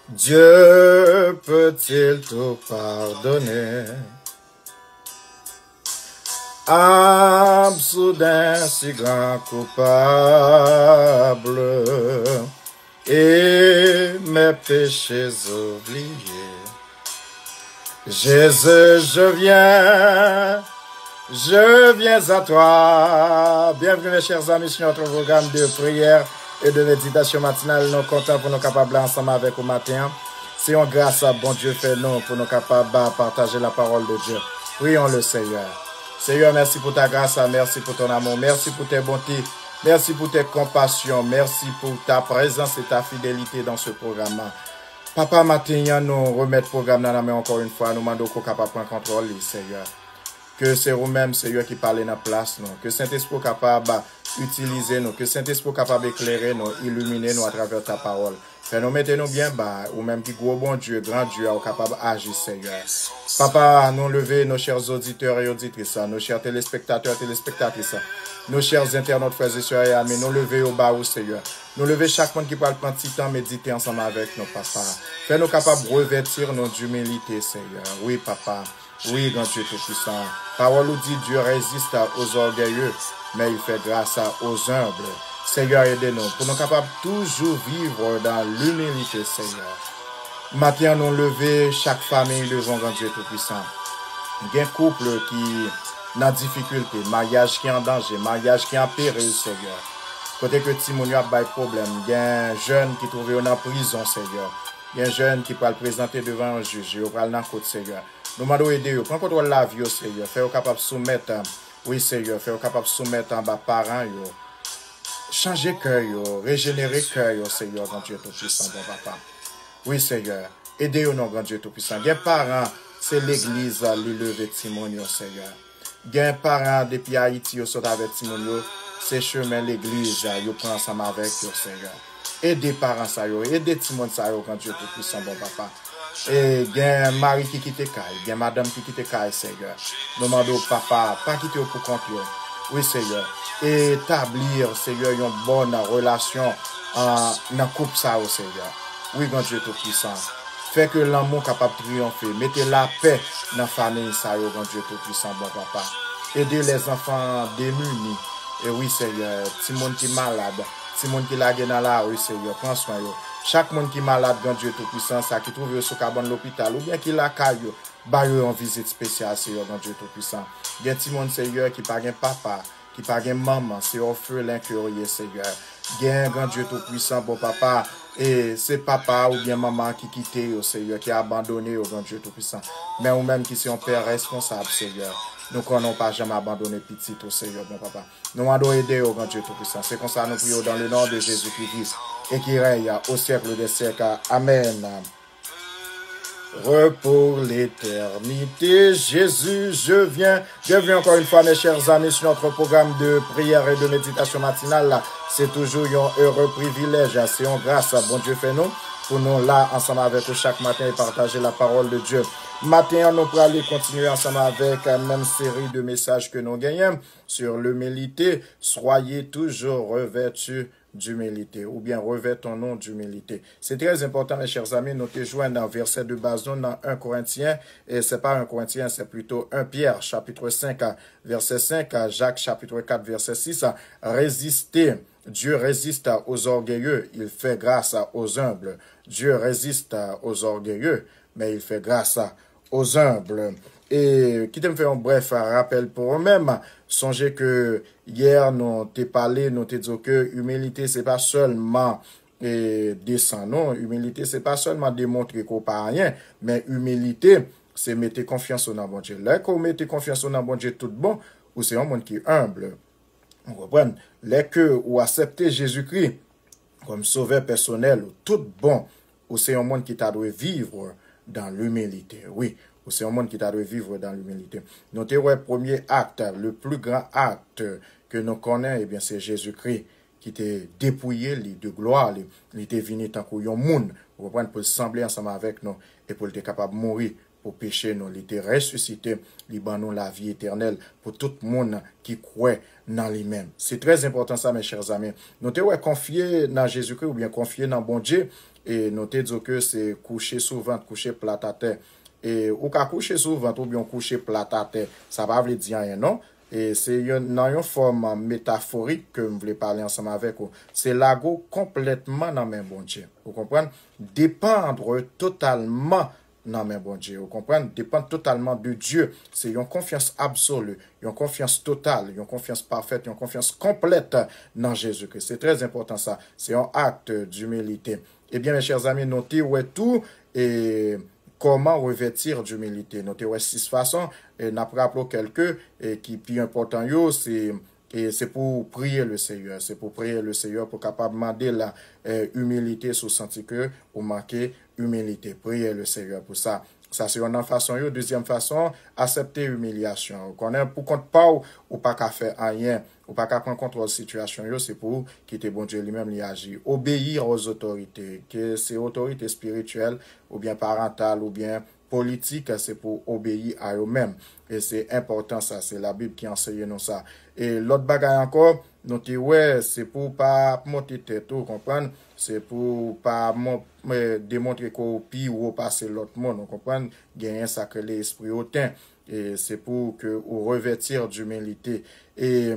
Dieu peut-il tout pardonner? Absoudain si grand coupable, et mes péchés oubliés. Jésus, je viens à toi. Bienvenue mes chers amis sur notre programme de prière et de méditation matinale. Nous sommes contents pour nous capables ensemble avec vous matin. C'est en grâce à bon Dieu fait nous pour nous capables de partager la parole de Dieu. Prions le Seigneur. Seigneur, merci pour ta grâce, merci pour ton amour, merci pour tes bontés, merci pour tes compassions, merci pour ta présence et ta fidélité dans ce programme. Papa, maintenant, nous remettons le programme dans la main encore une fois, nous demandons qu'on soit capable de prendre contrôle, Seigneur. Que c'est vous-même, Seigneur, qui parlez dans la place, nous. Que Saint-Esprit soit capable d'utiliser nous, que Saint-Esprit soit capable d'éclairer nous, illuminer nous à travers ta parole. Fais-nous mettez-nous bien bas, ou même qui gros bon Dieu, grand Dieu, capable d'agir, Seigneur. Papa, nous lever nos chers auditeurs et auditrices, nos chers téléspectateurs et téléspectatrices, nos chers internautes, frères et sœurs et amis, nous lever au bas, Seigneur. Nous lever chaque monde qui parle prendre petit temps, méditer ensemble avec nos papas. Fais-nous capables de revêtir nos d'humilité, Seigneur. Oui, papa. Oui, grand Dieu tout-puissant. Parole nous dit, Dieu résiste aux orgueilleux, mais il fait grâce aux humbles. Seigneur, aidez-nous pour nous capables toujours vivre dans l'humilité, Seigneur. Maintenant, nous lever chaque famille devant grand Dieu tout-puissant. Il y a un couple qui est en difficulté, mariage qui est en danger, mariage qui est en péril, Seigneur. Côté que Timon a des problèmes, il y a un jeune qui est trouvé en prison, Seigneur. Il y a un jeune qui peut le présenter devant un juge, il va dans le côté, Seigneur. Nous demandons aider, prends contrôle de la vie, Seigneur. Fais-vous capable de soumettre, oui, Seigneur, fais-vous capable de soumettre en bas parents, changer cœur, régénérer cœur, Seigneur, grand Dieu tout-puissant, bon papa. Oui, Seigneur, aidez-nous, grand Dieu tout-puissant. Il y a parents, c'est l'église, les levées Timon, Seigneur. Il y a parents depuis Haïti, ils sont avec Timon, c'est chemin l'église, ils prennent ensemble avec eux, Seigneur. Aidez parents, ça, aidez Timon, ça, grand Dieu tout-puissant, bon papa. Et il y a un mari qui quitte Caille, il y a madame qui quitte Caille, Seigneur. Nous demandons papa, pas quitter pour compte. Oui, Seigneur. Et établir, Seigneur, une bonne relation dans le couple, ça, Seigneur. Oui, grand Dieu tout-puissant. Fait que l'amour capable de triompher. Mettez la paix dans la famille, ça, grand Dieu tout-puissant, bon papa. Aidez les enfants démunis. Et oui, Seigneur, si monde qui est malade, si monde qui est là dans la rue, Seigneur, prends soin. Chaque monde qui est malade, grand Dieu tout-puissant, ça qui trouve sur cabane de l'hôpital, ou bien qui l'a caillou, baille en visite spéciale, Seigneur, grand Dieu tout-puissant. Il y a des monde, Seigneur, qui n'a pas papa, qui n'a pas maman, c'est orphelin que Seigneur. Il y a un grand Dieu tout-puissant, bon papa, et c'est papa ou bien maman qui quitte, Seigneur, qui a abandonné au grand Dieu tout-puissant. Mais ou même qui sont un père responsable, Seigneur. Nous n'avons pas jamais abandonné petit au Seigneur, mon papa. Nous devons aider au grand Dieu tout-puissant. C'est comme ça nous prions dans le nom de Jésus-Christ et qui règne au siècle des siècles. Amen. Pour l'éternité, Jésus, je viens. Bienvenue encore une fois, mes chers amis, sur notre programme de prière et de méditation matinale. C'est toujours un heureux privilège. C'est une grâce, bon Dieu fait nous, pour nous là, ensemble avec vous chaque matin et partager la parole de Dieu. Maintenant, nous pourrons aller continuer ensemble avec la même série de messages que nous gagnons sur l'humilité. Soyez toujours revêtus d'humilité, ou bien revêtons-nous d'humilité. C'est très important, mes chers amis, nous te joignons dans le verset de base, dans 1 Corinthiens, et c'est pas 1 Corinthiens, c'est plutôt 1 Pierre, chapitre 5, verset 5, Jacques, chapitre 4, verset 6, résistez. Dieu résiste aux orgueilleux, il fait grâce aux humbles. Dieu résiste aux orgueilleux, mais il fait grâce aux humbles. Et qui te me fait un bref rappel pour eux-mêmes. Songez que hier, nous t'ai parlé, nous t'ai dit que humilité, c'est pas seulement descendre, non. Humilité, c'est pas seulement démontrer qu'on pas rien, mais humilité, c'est mettre confiance dans bon Dieu. Là, qu'on mette confiance dans bon Dieu tout bon, ou c'est un monde qui est humble. On comprend? Là que ou accepter Jésus-Christ comme sauveur personnel, ou tout bon, ou c'est un monde qui t'a dû vivre dans l'humilité. Oui. C'est un monde qui t'a dû vivre dans l'humilité. Notez le premier acte, le plus grand acte que nous connaissons, eh bien, c'est Jésus-Christ qui t'est dépouillé de gloire, il était venu tant qu'on y a un monde, pour sembler ensemble avec nous et pour être capable de mourir pour pécher nous, il était ressuscité, il ban nous la vie éternelle pour tout le monde qui croit dans lui-même. C'est très important ça, mes chers amis. Notez confier dans Jésus-Christ ou bien confier dans bon Dieu. et notez que c'est coucher sous ventre, coucher plat à terre. Et ou ka coucher sous ventre ou bien coucher plat à terre, ça va veut dire rien non. Et c'est dans une forme métaphorique que je voulais parler ensemble avec vous. C'est l'ago complètement dans mes bon Dieu. Vous comprenez? Dépendre totalement dans mes bon Dieu. Vous comprenez? Dépendre totalement de Dieu. C'est une confiance absolue, une confiance totale, une confiance parfaite, une confiance complète dans Jésus-Christ. C'est très important ça. C'est un acte d'humilité. Eh bien, mes chers amis, notez où est tout et comment revêtir d'humilité. Notez ouais 6 façons. Et n'a pas rappelé quelques qui plus important yo, c'est pour prier le Seigneur. C'est pour prier le Seigneur pour capable demander la humilité sous sentir que ou manquer humilité. Prier le Seigneur pour ça. Ça c'est une façon yo. Deuxième façon, accepter humiliation. Qu'on est pour compte pas ou pas qu'à faire rien, ou pas qu'à prendre contrôle de la situation yo, c'est pour quitter bon Dieu lui-même lui agir. Obéir aux autorités, que c'est autorités spirituelles ou bien parentales ou bien politique, c'est pour obéir à eux-mêmes. Et c'est important ça, c'est la Bible qui enseigne nous ça. Et l'autre bagaille encore, nous ouais, c'est pour pas monter tête, vous comprenez? C'est pour pas démontrer qu'on pire ou passer l'autre monde, vous comprenez? Gagner un sacré l'esprit hautain. Et c'est pour que ou revêtir d'humilité et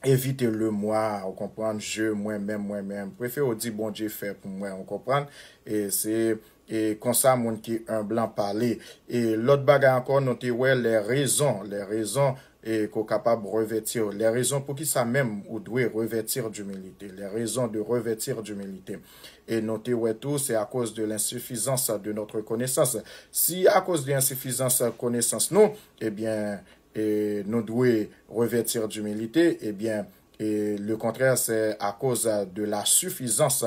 éviter le moi, vous comprenez? Je, moi-même. Préfère dire bon Dieu fait pour moi, vous comprenez? Et c'est et comme ça mon qui un blanc parler et l'autre bagarre encore noter ouais les raisons et qu'on capable de revêtir les raisons pour qui ça même ou doit revêtir d'humilité, les raisons de revêtir d'humilité. Et noter ouais tout c'est à cause de l'insuffisance de notre connaissance. Si à cause de l'insuffisance de connaissance nous eh bien nous devons revêtir d'humilité, eh bien et le contraire c'est à cause de la suffisance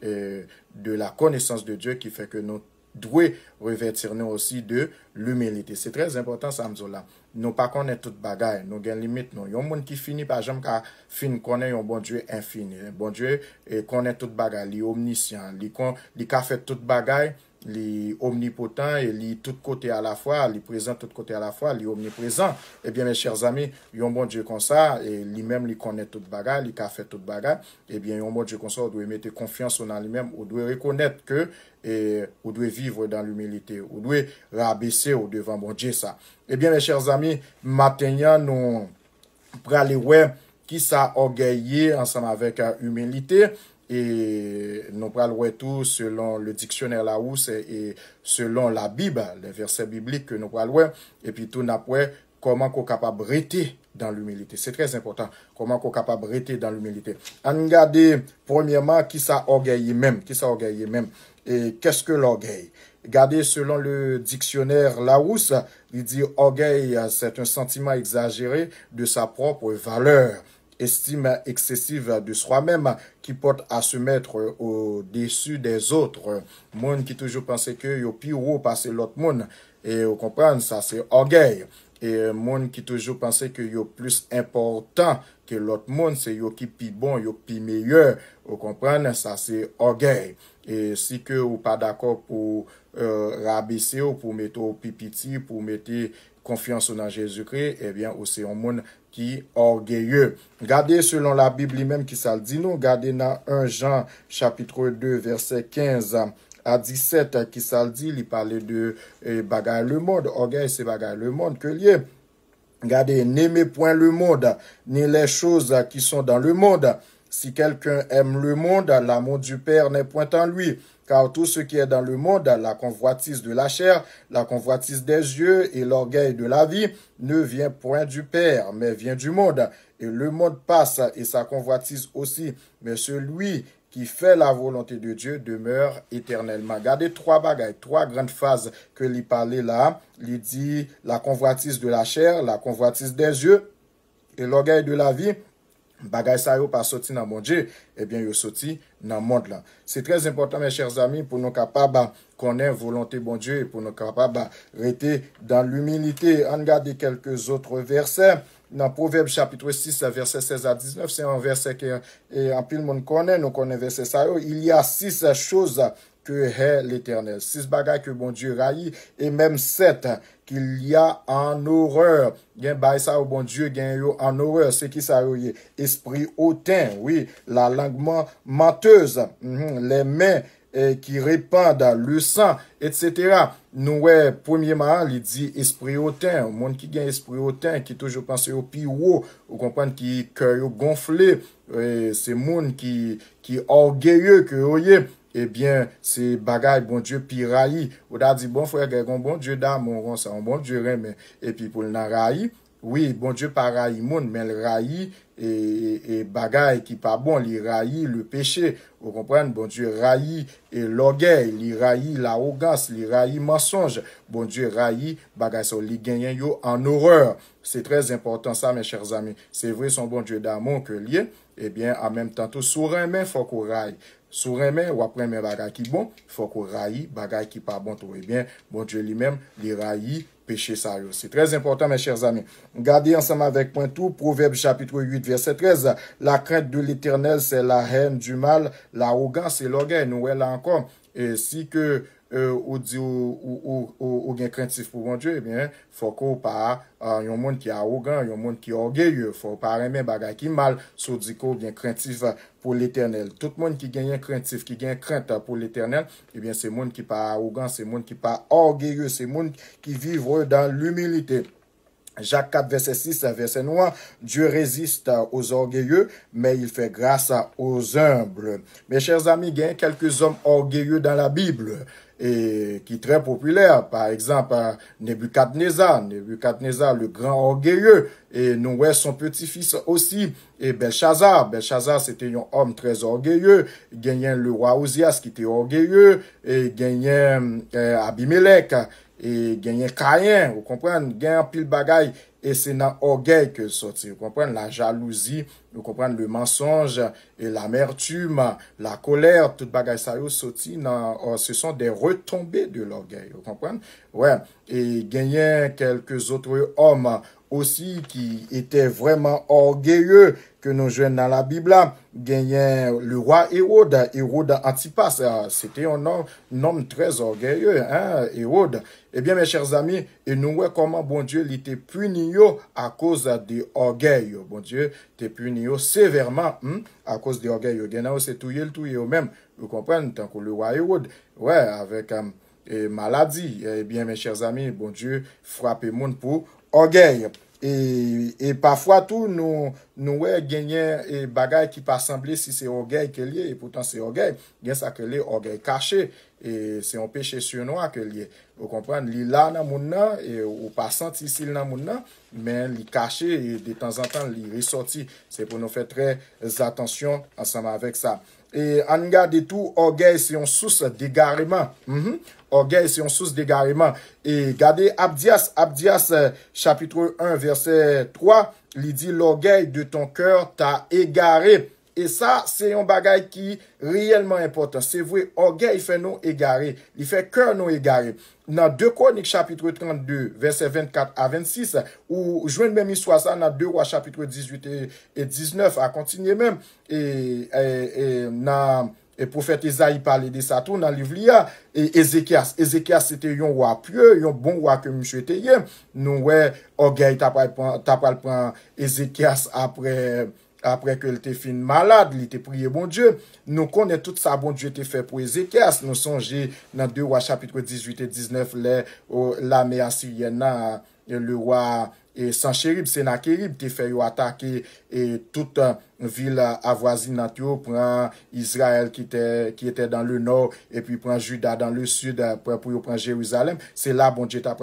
de la connaissance de Dieu qui fait que nous devons revêtir nous aussi de l'humilité. C'est très important ça me là. Nous pas connaître toute bagaille, nous gain limite nous. Yon monde qui finit par jamais ka fin connaît un bon Dieu infini. Bon Dieu connaît toute bagaille, li omniscient, li ka fait toute bagaille, li omnipotent et li tout côté à la fois, li présent tout côté à la fois, li omniprésent. Eh bien mes chers amis, yon bon Dieu comme ça et lui-même li connaît toute bagaille, li ka fait toute bagaille. Eh bien yon bon Dieu comme ça, on doit mettre confiance en lui-même, on doit reconnaître que on doit vivre dans l'humilité, on doit rabaisser au devant bon Dieu ça. Eh bien mes chers amis, maintenant nous pour aller ouais qui ça orgueillé ensemble avec humilité. Et nous parlons tout selon le dictionnaire Larousse et selon la Bible, les versets bibliques que nous parlons, et puis tout n'après comment qu'on est capable de rester dans l'humilité. C'est très important, comment qu'on est capable de rester dans l'humilité. On regarde premièrement qui ça orgueil même, et qu'est-ce que l'orgueil? Regardez selon le dictionnaire Larousse, il dit orgueil, c'est un sentiment exagéré de sa propre valeur. Estime excessive de soi-même qui porte à se mettre au-dessus des autres. Monde qui toujours pensait que yo plus haut passer l'autre monde et vous comprenez ça c'est orgueil. Et monde qui toujours pensait que yo plus important que l'autre monde c'est yo qui plus bon, yo plus meilleur. Vous comprenez ça c'est orgueil. Et si que ou pas d'accord pour rabaisser ou pour mettre au pipiti, pour mettre confiance dans Jésus-Christ, eh bien aussi un monde qui orgueilleux. Regardez selon la Bible lui-même qui ça le dit nous, regardez dans 1 Jean chapitre 2 verset 15 à 17 qui ça le dit, il parlait de bagaille le monde, orgueil c'est bagaille le monde que lié. Regardez, n'aimez point le monde, ni les choses qui sont dans le monde. Si quelqu'un aime le monde, l'amour du Père n'est point en lui. Car tout ce qui est dans le monde, la convoitise de la chair, la convoitise des yeux et l'orgueil de la vie, ne vient point du Père, mais vient du monde. Et le monde passe et sa convoitise aussi. Mais celui qui fait la volonté de Dieu demeure éternellement. Regardez trois bagailles, trois grandes phases que l'il parlait là. Il dit la convoitise de la chair, la convoitise des yeux et l'orgueil de la vie. Bagay sa yo pas sorti dans mon Dieu, eh bien yo sorti dans le monde là. C'est très important mes chers amis pour nous capables connaître volonté bon Dieu et pour nous capables rester dans l'humilité. On regarde quelques autres versets. Dans Proverbe chapitre 6 verset 16 à 19, c'est un verset que en pile monde connaît, nous connaît verset ça yo. Il y a 6 choses que est l'Éternel. 6 bagages que bon Dieu raillit et même 7 qu'il y a en horreur. Gen bay ça au bon Dieu gen yo en horreur, c'est qui ça yo esprit hautain, oui, la langue menteuse, les mains qui répandent le sang, etc. Nous, ouais, premièrement, il dit esprit hautain, monde qui gagne esprit hautain, qui toujours pense au plus haut, vous comprenez, qui cœur gonflé, c'est monde qui orgueilleux que voyez. Eh bien, c'est bagaille, bon Dieu, piraille. Ou da dit, bon frère, un bon Dieu d'amour, ça, un bon Dieu, mais, et puis pour le raï, oui, bon Dieu, pas raï monde, mais le raï, et bagaille qui pas bon, il raï le péché. Vous comprenez? Bon Dieu, raï et l'orgueil, il raï l'arrogance, il raï mensonge. Bon Dieu, raï, bagaille, ça, il gagne yo en horreur. C'est très important, ça, mes chers amis. C'est vrai, son bon Dieu d'amour que lié. Eh bien, en même temps, tout sur un main, faut qu'on raille. Sur un main, ou après, mais bagay qui bon, faut qu'on raille, bagay qui pas bon, tout. Eh bien, bon Dieu lui-même, il raille, péché ça. C'est très important, mes chers amis. Regardez ensemble avec point tout, Proverbe chapitre 8, verset 13. La crainte de l'Éternel, c'est la haine du mal, l'arrogance et l'orgueil. Nous, là encore. Et si que, ou dit ou gen craintif pour mon Dieu, eh bien, faut qu'on pas, yon monde qui est arrogant, yon monde qui est orgueilleux, faut pas aimer bagay qui mal, so dit qu'on gen craintif pour l'Éternel. Tout le monde qui gagne craintif, qui gagne crainte pour l'Éternel, eh bien, c'est monde qui pas arrogant, c'est monde qui pas orgueilleux, c'est monde qui vivent dans l'humilité. Jacques 4, verset 6, verset 9, Dieu résiste aux orgueilleux, mais il fait grâce aux humbles. Mes chers amis, il y a quelques hommes orgueilleux dans la Bible, et qui est très populaire. Par exemple, Nebuchadnezzar, le grand orgueilleux, et nous voyons son petit-fils aussi, et Belshazzar, c'était un homme très orgueilleux. Il gagnait le roi Ozias qui était orgueilleux, et il gagnait Abimelech, et gagner Caïn, vous comprenez, gagner pile bagaille, et c'est dans orgueil que sorti, vous comprenez, la jalousie, vous comprenez, le mensonge, et l'amertume, la colère, toute bagaille ça y sorti dans, ce sont des retombées de l'orgueil, vous comprenez, ouais, et gagner quelques autres hommes aussi qui étaient vraiment orgueilleux que nous jouons dans la Bible, gagné le roi Hérode Antipas, c'était un homme très orgueilleux, hein, Hérode. Eh bien, mes chers amis, et nous voyons comment bon Dieu l'était puni à cause de orgueil. Bon Dieu t'est puni sévèrement à cause de orgueil. Gagné c'est tout le même. Vous comprenez, tant que le roi Hérode, ouais, avec maladie. Eh bien, mes chers amis, bon Dieu frappe le monde pour orgueil. Et parfois tout nous gagner et bagaille qui pas sembler si c'est orgueil que lié et pourtant c'est orgueil bien ça que les orgueil caché et c'est un péché surnois que lié vous comprenez li là dans moun nan et ou pas senti s'il dans moun nan mais li caché et de temps en temps li ressorti c'est pour nous faire très attention ensemble avec ça. Et en regarde tout, orgueil, c'est une source d'égarement. Orgueil, c'est une source d'égarement. Et regardez Abdias, chapitre 1, verset 3, il dit, l'orgueil de ton cœur t'a égaré. Et ça, c'est un bagage qui est réellement important. C'est vrai, orgueil fait nous égarer. Il fait cœur nous égarer. Dans 2 Chroniques, chapitre 32, verset 24 à 26, ou joigne même histoire ça, dans 2 Rois, chapitre 18 et 19, à continuer même. Et dans le prophète Isaïe parlait de ça tout dans le livre et Ézéchias c'était un roi pieux, un bon roi que monsieur était. Nous ouais, orgueil t'as pas prendre Ézéchias après que il était fin malade, il était prié bon Dieu. Nous connaissons tout ça, bon Dieu était fait pour Ézéchias. Nous songeons dans 2 Rois chapitre 18 et 19, l'armée assyrienne, le roi et Sanchérib, Sénachérib, te fait attaquer et toute ville avoisinante, prend Israël qui était dans le nord et puis prend Juda dans le sud pour prendre Jérusalem. C'est là bon Dieu t'a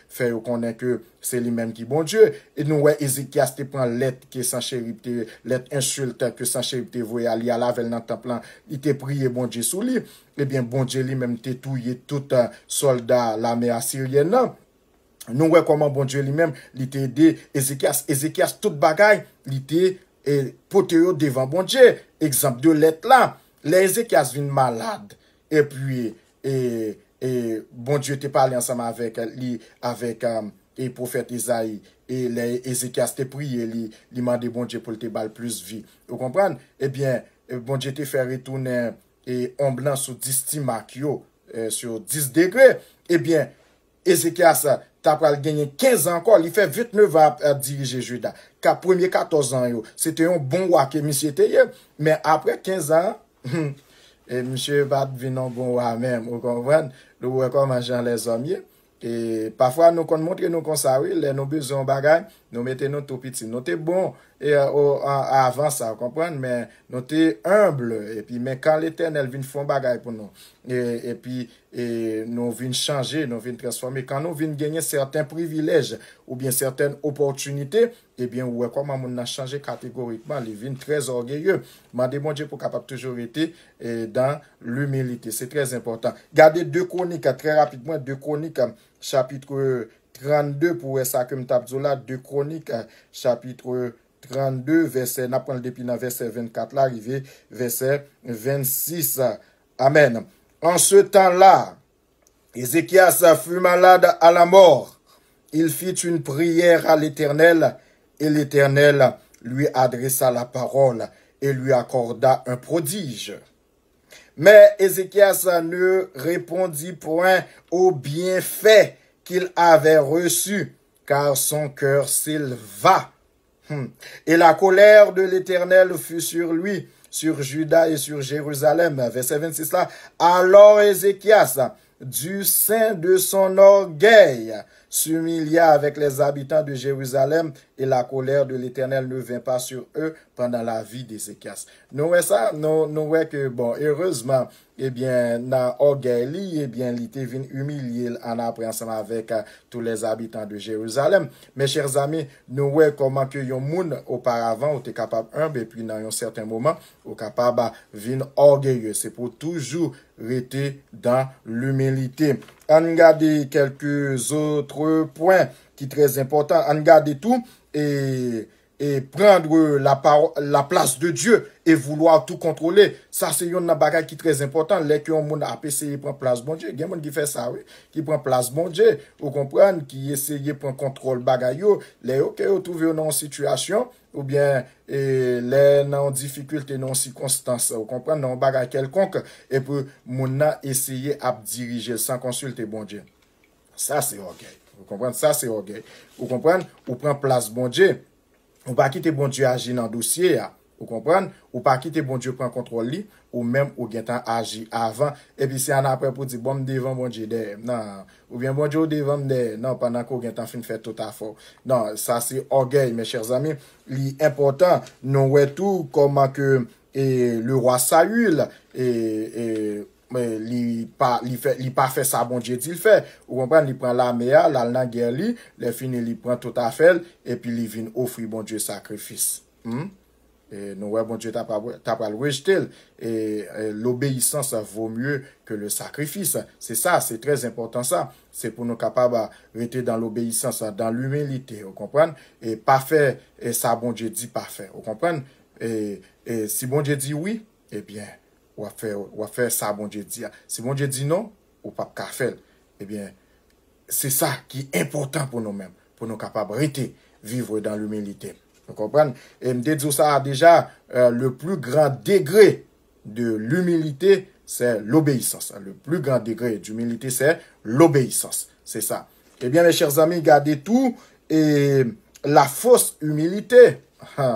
fait connaître que c'est lui-même qui bon Dieu. Et nous ouais Ézéchias te prend lettre que Sanchérib lettre insulte que Sanchérib te voyait aller à la veille dans le temple, il te prié bon Dieu sous lui. Eh bien bon Dieu lui-même te touillé tout soldat l'armée assyrienne. Nous voyons comment bon Dieu lui-même, il t'a aidé Ézéchias toute bagaille, il t'a poté devant bon Dieu. Exemple de lettre là, les Ézéchias viennent malade. Et puis, bon Dieu t'a parlé ensemble avec le prophète Isaïe. Et les Ézéchias t'a prié, il demandé bon Dieu pour te balle plus vie. Vous comprenez? Eh bien, bon Dieu t'a fait retourner et on blanc sur 10 timakio, sur 10 degrés. Eh bien, Ézéchias t'as gagné 15 ans encore, il fait 29 ans à diriger Juda. Premier 14 ans, c'était un bon roi que monsieur était, mais après 15 ans, et monsieur bat vinon bon à même, vous comprenez? Nous comment gens les hommes. Et parfois nous qu'on montre nous comme ça oui, les nous besoin bagay, nous mettons nous tout petit. Nous t'es bon et avant ça, vous comprenez, mais nous t'es humble et puis mais quand l'Éternel vient faire bagay pour nous et puis nous vient changer, nous vient transformer, quand nous vient gagner certains privilèges ou bien certaines opportunités, eh bien ouais comment on a changé catégoriquement, il vient très orgueilleux. Mandez mon Dieu pour capable toujours être dans l'humilité, c'est très important. Gardez 2 Chroniques très rapidement, 2 Chroniques chapitre 32 pour ça que m'tabzola 2 Chroniques chapitre 32 verset n'a prendre depuis verset 24 là arrivé verset 26. Amen. En ce temps-là, Ézéchias fut malade à la mort. Il fit une prière à l'Éternel et l'Éternel lui adressa la parole et lui accorda un prodige. Mais Ézéchias ne répondit point au bienfait qu'il avait reçu, car son cœur s'éleva. Et la colère de l'Éternel fut sur lui, sur Juda et sur Jérusalem. Verset 26 là. Alors Ézéchias, du sein de son orgueil, s'humilia avec les habitants de Jérusalem et la colère de l'Éternel ne vint pas sur eux pendant la vie d'Ézéchias. Nous voyons ça, nous voyons que, bon, heureusement, eh bien, dans orgueil, eh bien, il était venu humilier en après ensemble avec tous les habitants de Jérusalem. Mes chers amis, nous voyons comment que yon moun auparavant était capable humble et puis dans un certain moment, ou capable venir orgueilleux. C'est pour toujours rester dans l'humilité. On regarde quelques autres points qui sont très importants. On regarde tout et prendre la place de Dieu et vouloir tout contrôler. Ça, c'est une bagage qui est très important. Les qui ont moun a essayé de prendre place bon Dieu. Il y a moun qui fait ça, oui. Qui prend place bon Dieu. Vous comprenez? Qui essaye de prendre contrôle bagage yo. Les qui ont trouvé dans une situation ou bien les dans difficulté, dans circonstances. Vous comprenez? Dans bagage quelconque. Et puis, moun a essayé à diriger sans consulter bon Dieu. Ça, c'est orgueil. Vous comprenez? Ça, c'est orgueil. Vous comprenez? Ou prend place bon Dieu. Ou pas quitter bon Dieu agir dans le dossier, vous comprenez? Ou pas quitter bon Dieu prendre contrôle li, ou même ou gen temps agir avant, et puis c'est en après pour dire bon devant bon Dieu derrière. Non, ou bien bon Dieu devant derrière. Non, pendant qu'on gen temps fin faire tout à fait. Non, ça c'est orgueil, mes chers amis. L'important, nous voyons tout comment que le roi Saül mais il pas fait ça bon Dieu dit le fait vous comprenez il prend l'armée là dans guerre li les fini il prend tout à fait et puis il vient offrir bon Dieu sacrifice et nous ouais bon Dieu t'a pas rejeté et l'obéissance vaut mieux que le sacrifice c'est ça c'est très important ça c'est pour nous capables rester dans l'obéissance dans l'humilité vous comprenez et pas faire et ça bon Dieu dit pas faire vous comprenez et si bon Dieu dit oui eh bien ou à faire ça, bon Dieu dit. Si bon Dieu dit non, ou pas qu'à faire. Eh bien, c'est ça qui est important pour nous-mêmes, pour nous capables de rester, vivre dans l'humilité. Vous comprenez? Et me dit ça déjà, le plus grand degré de l'humilité, c'est l'obéissance. Le plus grand degré d'humilité, c'est l'obéissance. C'est ça. Eh bien, mes chers amis, gardez tout et la fausse humilité.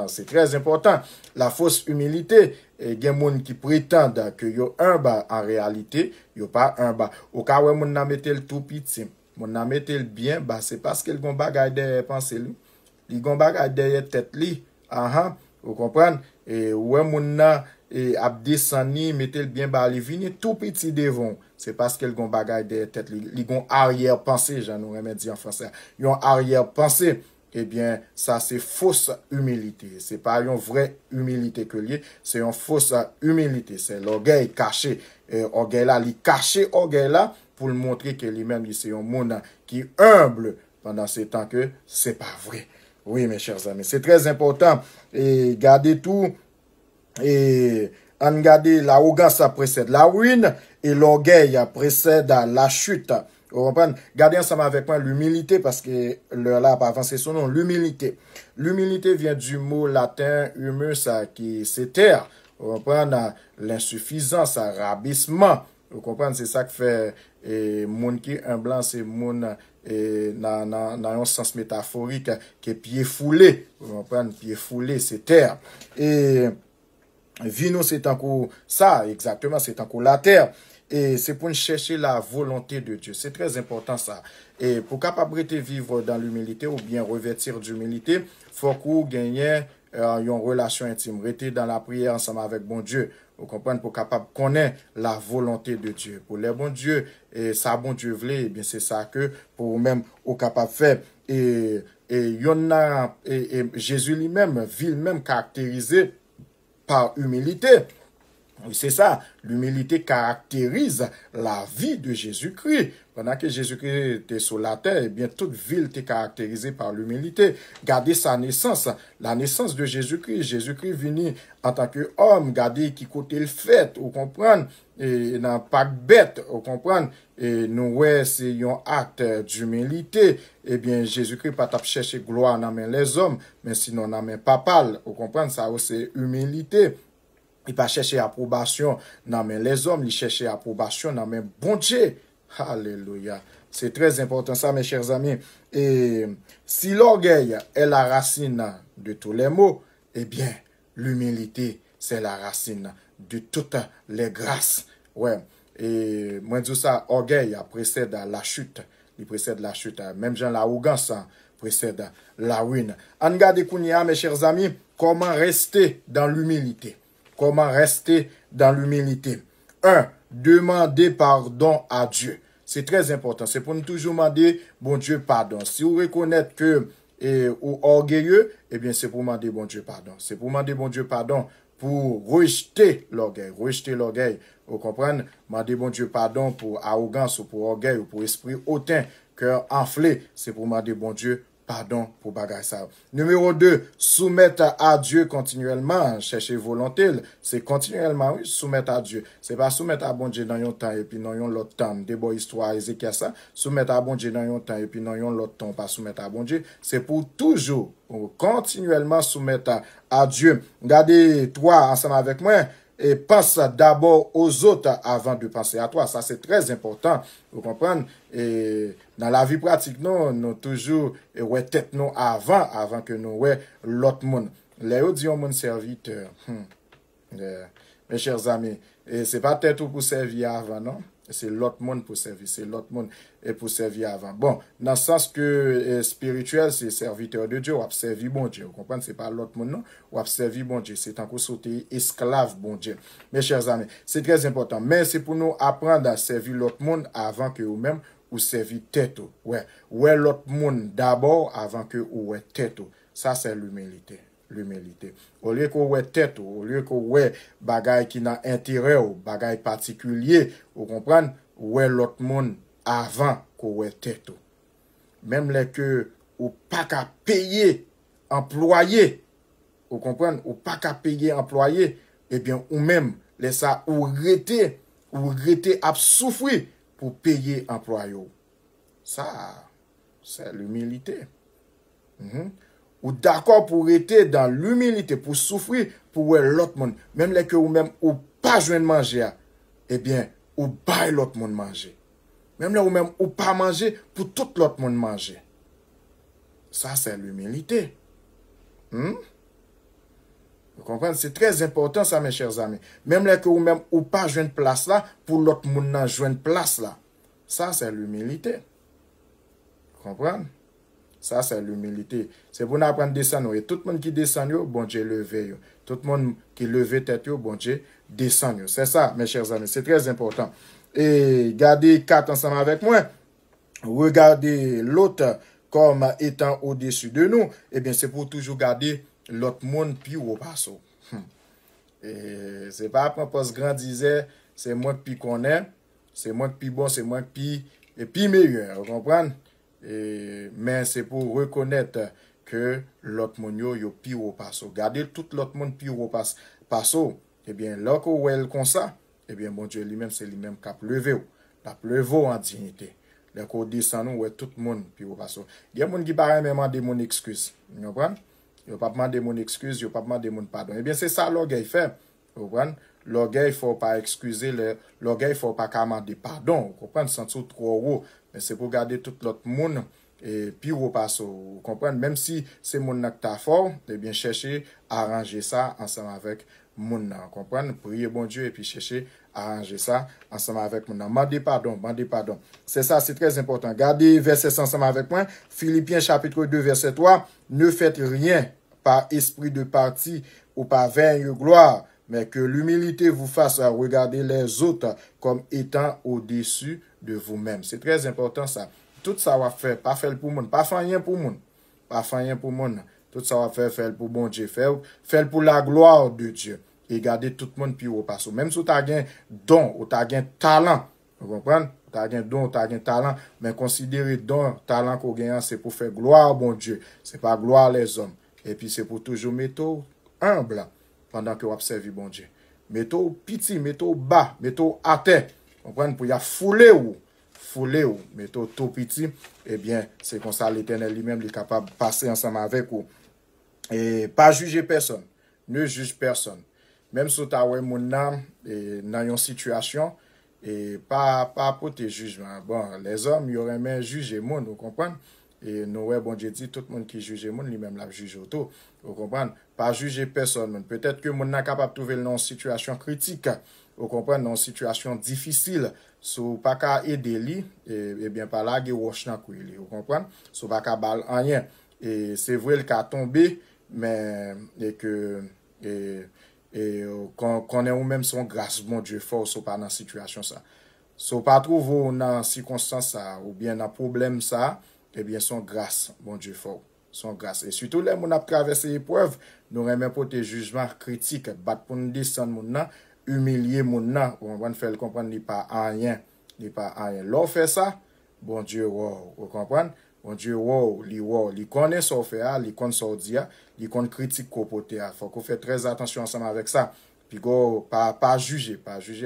C'est très important. La fausse humilité, il y a des gens qui prétendent que yo humble en réalité, yo pas humble. Au cas où moun nan mette le tout petit, moun nan mette le bien bas, c'est parce qu'il gon bagay derrière pensée li. Li gon bagay derrière tête li. Vous comprenez? Et ouais moun nan ap descendre, mette le bien bas, li vini tout petit devant. C'est parce qu'il gon bagay derrière tête li. Li gon arrière pensée, j'en aurais dit en français. Yon arrière pensée. Eh bien, ça c'est fausse humilité. C'est pas une vraie humilité que lié, c'est une fausse humilité. C'est l'orgueil caché. Orgueil là, il caché orgueil là pour le montrer que lui-même, c'est un monde qui est humble pendant ce temps que c'est pas vrai. Oui, mes chers amis, c'est très important. Et gardez tout. Et en garder l'arrogance précède la ruine et l'orgueil précède la chute. Vous comprenez? Gardez ensemble avec moi l'humilité parce que l'heure là pas avancer son nom. L'humilité. L'humilité vient du mot latin humus qui c'est terre. Vous comprenez? L'insuffisance, rabaissement. Vous comprenez? C'est ça que fait monde qui un blanc, c'est monde dans un sens métaphorique qui est pied foulé. Vous comprenez? Pied foulé, c'est terre. Et Vie nous, c'est encore ça, exactement, c'est encore la terre. Et c'est pour chercher la volonté de Dieu. C'est très important ça. Et pour capable de vivre dans l'humilité ou bien revêtir d'humilité, faut qu'on gagne une relation intime. Rester dans la prière ensemble avec bon Dieu. Vous comprenez, pour capable connaître la volonté de Dieu. Pour les bons dieux, et ça bon Dieu voulait, eh bien c'est ça que pour même au capable faire. Et Jésus lui-même, ville même caractérisé par humilité. Oui, c'est ça. L'humilité caractérise la vie de Jésus-Christ. Pendant que Jésus-Christ était sur la terre, eh bien, toute ville était caractérisée par l'humilité. Gardez sa naissance, la naissance de Jésus-Christ. Jésus-Christ venu en tant qu'homme, gardez qui côté le fait, vous comprenez, et n'a pas bête, vous comprenez, et nous, ouais, c'est un acte d'humilité. Eh bien, Jésus-Christ pas chercher gloire dans les hommes, mais sinon dans main papale, vous comprenez, ça aussi, humilité. Il pas chercher approbation dans les hommes, il chercher approbation dans mes bon Dieu. Alléluia. C'est très important ça, mes chers amis. Et si l'orgueil est la racine de tous les maux, eh bien, l'humilité, c'est la racine de toutes les grâces. Ouais. Et moi, je dis ça, orgueil précède la chute. Il précède la chute. Même Jean l'arrogance précède la ruine. En garde kounia, mes chers amis, comment rester dans l'humilité. Comment rester dans l'humilité? 1. Demander pardon à Dieu. C'est très important. C'est pour nous toujours demander, bon Dieu, pardon. Si vous reconnaissez que ou orgueilleux, eh bien, c'est pour demander bon Dieu pardon. C'est pour demander bon Dieu pardon pour rejeter l'orgueil. Rejeter l'orgueil. Vous comprenez? Demander bon Dieu pardon pour arrogance ou pour orgueil ou pour esprit hautain, cœur enflé. C'est pour demander bon Dieu pardon pour bagay ça. Numéro 2, soumettre à Dieu continuellement. Chercher volonté, c'est continuellement, oui, soumettre à Dieu. C'est pas soumettre à bon Dieu dans un temps et puis dans un autre temps. Des bonnes histoires, Ézéchiel ça. Soumettre à bon Dieu dans un temps et puis dans un autre temps, pas soumettre à bon Dieu. C'est pour toujours, pour continuellement soumettre à Dieu. Regardez, toi, ensemble avec moi, et pense d'abord aux autres avant de penser à toi. Ça, c'est très important. Vous comprenez? Et dans la vie pratique, nous toujours, ouais, tête nous avant que nous, ouais, l'autre monde. Les autres disent, mon serviteur. Mes chers amis, et c'est pas tête pour servir avant, non? C'est l'autre monde pour servir, c'est l'autre monde et pour servir avant. Bon, dans le sens que spirituel, c'est serviteur de Dieu, ou servir bon Dieu. Vous comprenez? C'est pas l'autre monde, non? Ou servir bon Dieu. C'est encore sauter esclave bon Dieu. Mes chers amis, c'est très important. Mais c'est pour nous apprendre à servir l'autre monde avant que vous-même ou servir tête. Ouais, l'autre monde d'abord avant que vous tête. Ça, c'est l'humilité. L'humilité. Au lieu qu'on ait tête, au lieu qu'on ait bagay qui n'a intérêt ou bagay particulier, vous comprenez, ou l'autre monde avant qu'on ait tête. Même les que ou pas qu'à payer employé, vous comprenez, ou pas qu'à payer employé, eh bien, ou même, laisse ça, ou rete à souffrir pour payer employé. Ça, c'est l'humilité. Ou d'accord pour être dans l'humilité, pour souffrir pour l'autre monde. Même les que ou même ou pas joindre manger, eh bien, ou bail l'autre monde manger. Même là ou même ou pas manger pour tout l'autre monde manger. Ça, c'est l'humilité. Vous comprenez? C'est très important ça, mes chers amis. Même là que ou même ou pas joindre place là, pour l'autre monde n'a joindre place là. Ça, c'est l'humilité. Vous comprenez? Ça, c'est l'humilité. C'est pour nous apprendre à descendre. Et tout le monde qui descend, bon Dieu levé. Tout le monde qui levé tête, bon Dieu descend. C'est ça, mes chers amis. C'est très important. Et gardez 4 ensemble avec moi. Regardez l'autre comme étant au-dessus de nous. Eh bien, c'est pour toujours garder l'autre monde puis au passo. Et c'est pas après poste grand disait, c'est moi qui connais, c'est moi qui bon, c'est moi qui et puis meilleur. Vous comprenez? Mais c'est pour reconnaître que l'autre monde yo pi au passo. Gardez tout l'autre monde pi au passo. Eh bien, là qu'on est comme ça, eh bien, bon Dieu lui-même, c'est lui-même qui a levé. La levé en dignité. Là qu'on descend nous, tout le monde pi au passo. Il y a des gens qui parlent même demander mon excuse. Vous comprenez? Ils ne pas demander mon excuse, ils ne pas demander mon pardon. Eh bien, c'est ça l'orgueil fait. Vous comprenez? L'orgueil, il ne faut pas excuser, l'orgueil, il ne faut pas demander pardon. Vous comprenez? C'est trop haut. Mais c'est pour garder tout l'autre monde et puis au passo. Vous comprenez? Même si c'est mon acte fort, eh bien, chercher à arranger ça ensemble avec moun nan, comprendre, prier bon Dieu et puis chercher à arranger ça ensemble avec moun nan. Mandez pardon, mandez pardon. C'est ça, c'est très important. Gardez verset ensemble avec moi. Philippiens chapitre 2 verset 3. Ne faites rien par esprit de parti ou par vaine gloire, mais que l'humilité vous fasse regarder les autres comme étant au-dessus de vous-même. C'est très important ça. Tout ça va faire, pas faire pour moun, pas faire rien pour moun, pas faire rien pour moun. Tout ça va faire pour bon Dieu, faire pour la gloire de Dieu. Et garder tout le monde puis au passe. Même si tu as un don, ou tu as un talent, vous comprenez? Tu as un don, tu as un talent, mais considérer don, talent qu'on gagne, c'est pour faire gloire à bon Dieu. C'est pas gloire les hommes. Et puis c'est pour toujours mettre humble pendant que vous observez bon Dieu. Mettez petit, mettez bas, mettez à terre. Vous comprenez? Pour y fouler ou. Mettez tout petit. Eh bien, c'est comme ça l'Éternel lui-même est capable de passer ensemble avec vous. Et pas juger personne. Ne juge personne. Même si tu as mon âme dans une situation, et pas pour tes jugements. Bon, les hommes, ils auraient même jugé le monde, vous comprenez? Et nous, bon Dieu dit, tout le monde qui juge le monde, lui-même l'a jugé autour. Vous comprenez? Pas juger personne. Peut-être que mon n'est capable de trouver dans une situation critique, vous comprenez, dans une situation difficile, so pas qu'à aider lui, et bien par là, il wash dans couille, vous comprenez? So pas qu'à balle rien. Et c'est vrai le cas tombé, mais et que qu'on ait ou même son grâce, bon Dieu, fort, so pas dans situation ça. So pas trouve dans circonstance ça, ou bien dans problème ça, eh bien son grâce, bon Dieu, fort. Son grâce. Et surtout, les gens qui traversé l'épreuve, nous remet pour des jugements critiques, battre pour nous descendre mon nom, humilier mon nom, on va faire comprendre qu'il n'y a pas rien. Il n'y a pas rien. L'on fait ça, bon Dieu, wow, vous comprenez? Bon Dieu, wow, il connaît ce qu'on fait, il connaît ce qu'on dit, il connaît critique qu'on peut faire. Il faut qu'on fasse très attention ensemble avec ça. Puis, pas juger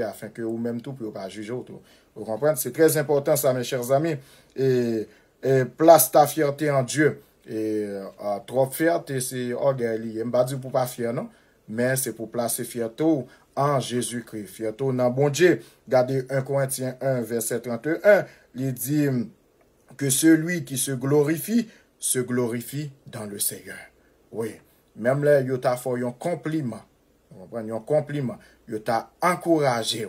afin que vous même tout, puis pas juger autour. Vous comprenez? C'est très important ça, mes chers amis. Et place ta fierté en Dieu. Et trop fierté, c'est orgueil. Je ne pas dire pour pas fier, non? Mais c'est pour placer fierté en Jésus-Christ. Fierté dans bon Dieu. Regardez 1 Corinthiens 1, verset 31. Il dit que celui qui se glorifie dans le Seigneur. Oui. Même là, il t'a fait un compliment. Vous comprenez? Un compliment. Il t'a encouragé.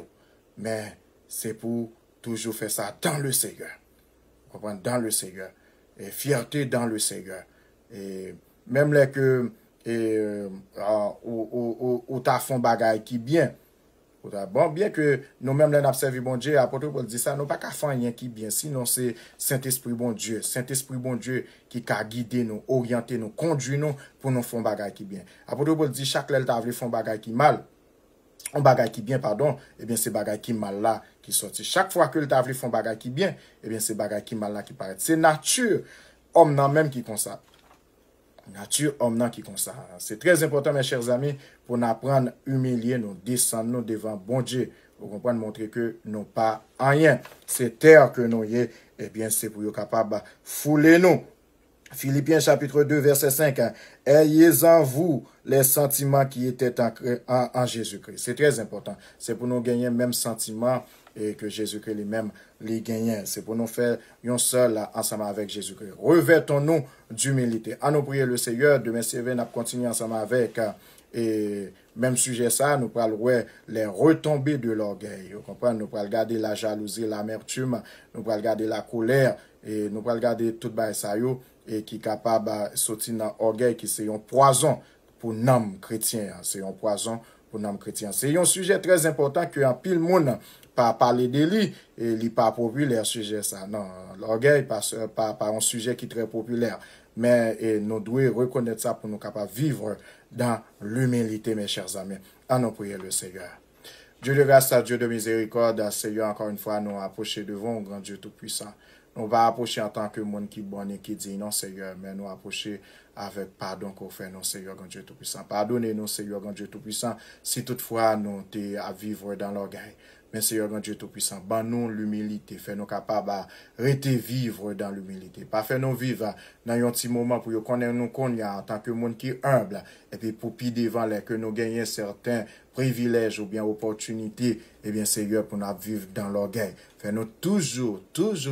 Mais c'est pour toujours faire ça dans le Seigneur. Vous comprenez? Dans le Seigneur. Et fierté dans le Seigneur. Et même là que ou t'as fait un bagage qui bien. Bon, bien que nous-mêmes l'avons observé bon Dieu, apôtre Paul dit ça, nous pas qu'à faire rien qui bien, sinon c'est Saint-Esprit bon Dieu qui a guidé nous, orienté nous, conduit nous pour nous faire un bagage qui bien. Apôtre Paul dit chaque l'elle t'a voulu faire un bagage qui mal. Un bagage qui bien, pardon, eh bien c'est bagage qui mal là qui sorti. Chaque fois que le t'a voulu faire un bagage qui bien, eh bien c'est bagage qui mal là qui paraît. C'est nature homme nan même qui comme ça. Nature homme nan qui comme ça. C'est très important mes chers amis pour nous apprendre humilier nous, descendre nous devant bon Dieu. Vous comprenez montrer que nous pas rien. C'est terre que nous y est, eh bien c'est pour être capable de fouler nous. Philippiens chapitre 2 verset 5. Ayez en vous les sentiments qui étaient en Jésus-Christ. C'est très important. C'est pour nous gagner le même sentiment et que Jésus-Christ lui-même les gagne. C'est pour nous faire un seul ensemble avec Jésus-Christ. Revêtons-nous d'humilité. À nous prier le Seigneur. Demain, c'est nous continuer ensemble avec et même sujet ça, nous parlons les retombées de l'orgueil. Vous comprenez? Nous parlons garder la jalousie, l'amertume, nous parlons garder la colère et nous parlons garder tout ça et qui est capable de sortir dans l'orgueil qui c'est un poison pour l'homme chrétien. C'est un poison pour l'homme chrétien. C'est un sujet très important que en pile monde pas parler de lui et il n'est pas populaire sujet ça. Non, l'orgueil pas un sujet qui est très populaire. Mais nous devons reconnaître ça pour nous capables de vivre dans l'humilité, mes chers amis. À nous prier le Seigneur. Dieu de grâce, Dieu de miséricorde, Seigneur, encore une fois, nous approcher devant, grand Dieu Tout-Puissant. On va approcher en tant que monde qui bon et qui dit non, Seigneur, mais nous approcher avec pardon qu'on fait, non, Seigneur, grand Dieu Tout-Puissant. Pardonnez-nous, Seigneur, grand Dieu Tout-Puissant, si toutefois nous t'es à vivre dans l'orgueil. Mais Seigneur, grand Dieu Tout-Puissant, ban-nous l'humilité, fais-nous capables de rester vivre dans l'humilité. Pas faire-nous vivre dans un petit moment pour connaître nous en tant que monde qui est humble, et puis pour pied devant les que nous gagnons certains privilèges ou bien opportunités, eh bien, Seigneur, pour nous vivre dans l'orgueil. Fais-nous toujours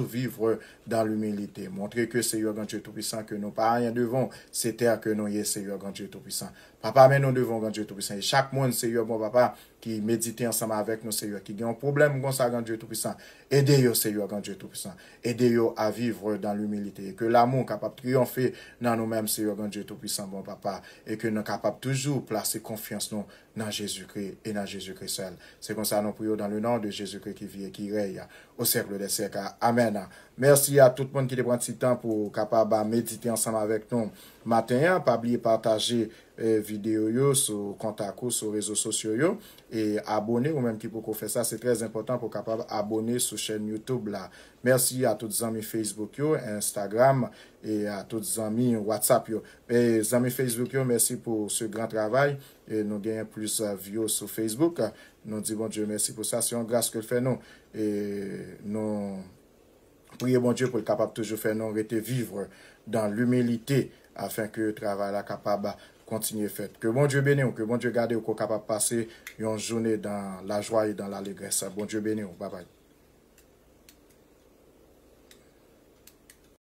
vivre dans l'humilité. Montrer que, Seigneur, grand Dieu Tout-Puissant, que nous pas rien devant, c'est terre que nous y est, Seigneur, grand Dieu Tout-Puissant. Papa, mais nous devons, grand Dieu Tout-Puissant. Et chaque monde, Seigneur, bon papa, qui médite ensemble avec nous, Seigneur, qui a un problème comme ça, grand Dieu Tout-Puissant. Aidez-yo, Seigneur, grand Dieu Tout-Puissant. Aidez-yo à vivre dans l'humilité. Et que l'amour capable de triompher dans nous-mêmes, Seigneur, grand Dieu Tout-Puissant, bon papa. Et que nous capables toujours placer confiance nous dans Jésus-Christ et dans Jésus-Christ seul. C'est comme ça, nous prions dans le nom de Jésus-Christ qui vit et qui règne au siècle des siècles. Amen. Merci à tout le monde qui prend ce temps pour capable méditer ensemble avec nous matin. Pas oublier partager vidéo sur contact sur les réseaux sociaux et abonner ou même qui peut faire ça, c'est très important pour capable abonner sur chaîne YouTube là. Merci à tous les amis Facebook yo, Instagram et à tous les amis WhatsApp yo. Et les amis Facebook yo, merci pour ce grand travail et nous gagnons plus de vues sur Facebook. Nous disons bon Dieu merci pour ça, c'est une grâce que le fait nous et nous prions bon Dieu pour être capable toujours faire nous rester vivre dans l'humilité afin que le travail là capable continuer fait. Que bon Dieu bénisse, que bon Dieu garde ou capable de passer une journée dans la joie et dans l'allégresse. Bon Dieu bénisse. Bye bye.